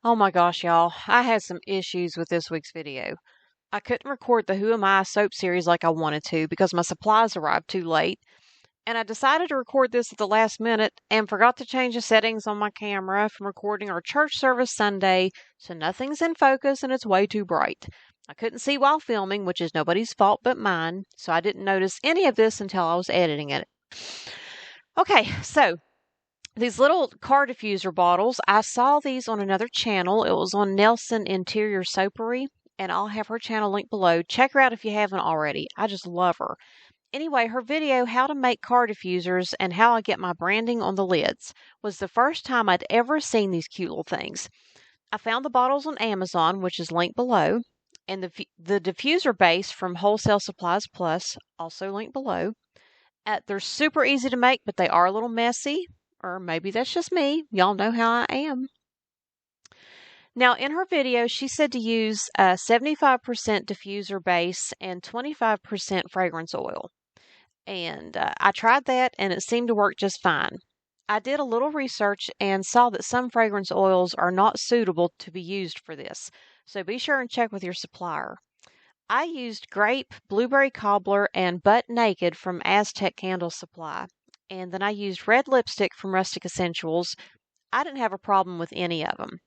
Oh my gosh, y'all. I had some issues with this week's video. I couldn't record the Who Am I soap series like I wanted to because my supplies arrived too late, and I decided to record this at the last minute and forgot to change the settings on my camera from recording our church service Sunday, so nothing's in focus and it's way too bright. I couldn't see while filming, which is nobody's fault but mine, so I didn't notice any of this until I was editing it. Okay, so these little car diffuser bottles, I saw these on another channel. It was on Nelson Interior Soapery, and I'll have her channel linked below. Check her out if you haven't already. I just love her. Anyway, her video, How to Make Car Diffusers and How I Get My Branding on the Lids, was the first time I'd ever seen these cute little things. I found the bottles on Amazon, which is linked below, and the diffuser base from Wholesale Supplies Plus, also linked below. They're super easy to make, but they are a little messy. Or maybe that's just me. Y'all know how I am. Now, in her video, she said to use 75% diffuser base and 25% fragrance oil. And I tried that, and it seemed to work just fine. I did a little research and saw that some fragrance oils are not suitable to be used for this. So be sure and check with your supplier. I used Grape, Blueberry Cobbler, and Butt Naked from Aztec Candle Supply. And then I used red lipstick from Rustic Escentuals. I didn't have a problem with any of them.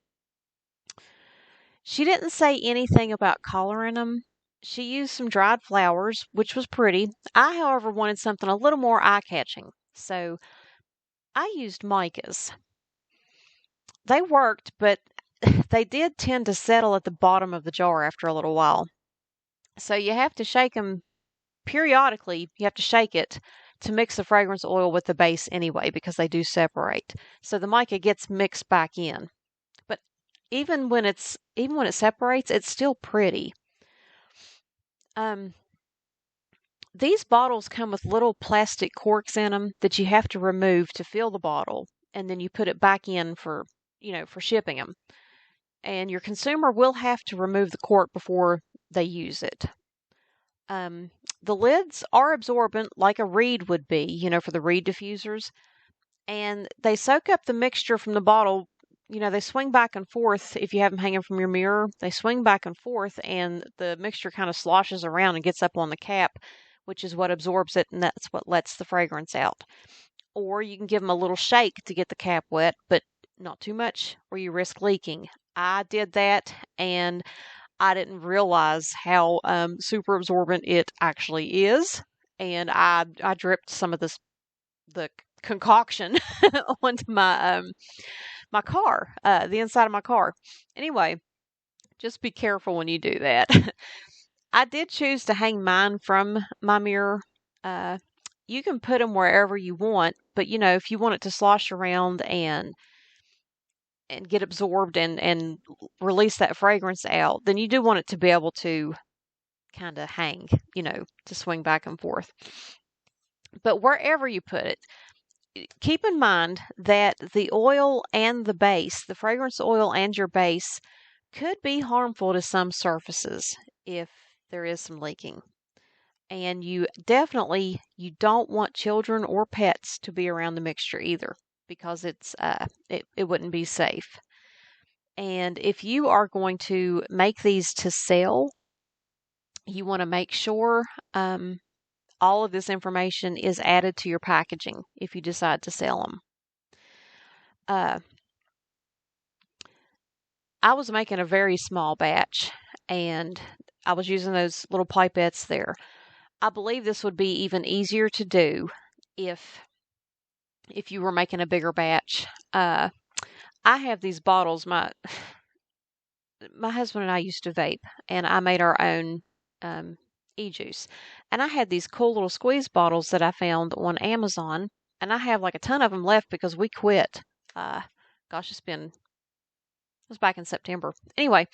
She didn't say anything about coloring them. She used some dried flowers, which was pretty. I, however, wanted something a little more eye-catching, so I used micas. They worked, but they did tend to settle at the bottom of the jar after a little while. So you have to shake them periodically. You have to shake it to mix the fragrance oil with the base anyway, because they do separate. So the mica gets mixed back in. But even when it separates, it's still pretty. These bottles come with little plastic corks in them that you have to remove to fill the bottle, and then you put it back in for shipping them. And your consumer will have to remove the cork before they use it. The lids are absorbent like a reed would be, for the reed diffusers. And they soak up the mixture from the bottle. They swing back and forth. If you have them hanging from your mirror, they swing back and forth, and the mixture kind of sloshes around and gets up on the cap, which is what absorbs it, and that's what lets the fragrance out. Or you can give them a little shake to get the cap wet, but not too much, or you risk leaking. I did that, and I didn't realize how super absorbent it actually is, and I dripped some of the concoction onto my car, the inside of my car. Anyway, just be careful when you do that. I did choose to hang mine from my mirror. You can put them wherever you want, but if you want it to slosh around and get absorbed and release that fragrance out, then you do want it to be able to kind of hang, to swing back and forth. But wherever you put it, keep in mind that the oil and the base, the fragrance oil and your base, could be harmful to some surfaces if there is some leaking. And you don't want children or pets to be around the mixture either, because it wouldn't be safe. And if you are going to make these to sell, you want to make sure all of this information is added to your packaging if you decide to sell them. I was making a very small batch, and I was using those little pipettes there. I believe this would be even easier to do if you were making a bigger batch. I have these bottles. My husband and I used to vape, and I made our own e-juice. And I had these cool little squeeze bottles that I found on Amazon, and I have like a ton of them left because we quit. It was back in September. Anyway,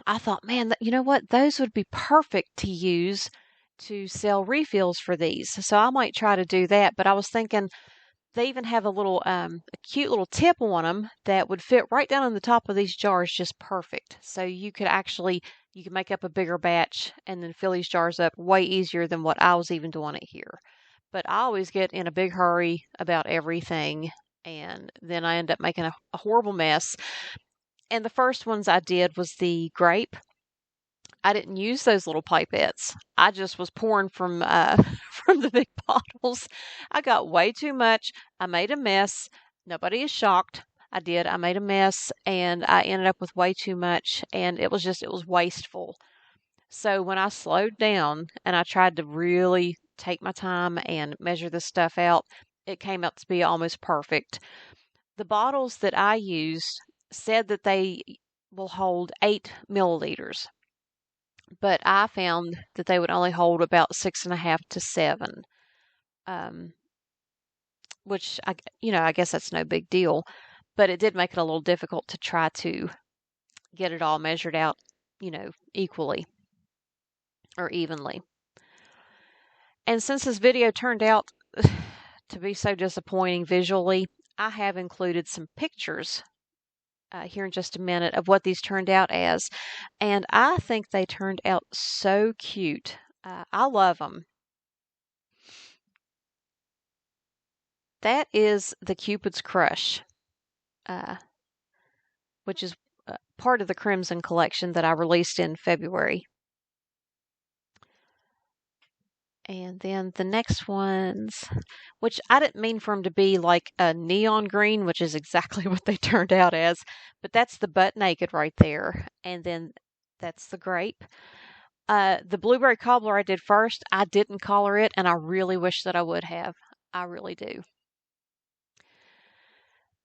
I thought, man, you know what? Those would be perfect to use to sell refills for these. So I might try to do that. But I was thinking they even have a cute little tip on them that would fit right down on the top of these jars just perfect. So you could make up a bigger batch and then fill these jars up way easier than what I was even doing it here. But I always get in a big hurry about everything, and then I end up making a horrible mess. And the first ones I did was the Grape. I didn't use those little pipettes. I just was pouring from from the big bottles. I got way too much. I made a mess. Nobody is shocked. I did. I made a mess, and I ended up with way too much, and it was wasteful. So when I slowed down and I tried to really take my time and measure this stuff out, it came out to be almost perfect. The bottles that I used said that they will hold 8 milliliters, but I found that they would only hold about 6.5 to 7, which I guess that's no big deal, but it did make it a little difficult to try to get it all measured out, equally or evenly. And since this video turned out to be so disappointing visually, I have included some pictures here in just a minute of what these turned out as. And I think they turned out so cute. I love them. That is the Cupid's Crush, which is part of the Crimson collection that I released in February. And then the next ones, which I didn't mean for them to be like a neon green, which is exactly what they turned out as, but that's the Butt Naked right there. And then that's the Grape. The Blueberry Cobbler I did first. I didn't color it, and I really wish that I would have. I really do.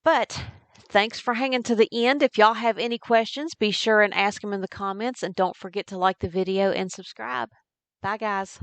But thanks for hanging to the end. If y'all have any questions, be sure and ask them in the comments, and don't forget to like the video and subscribe. Bye, guys.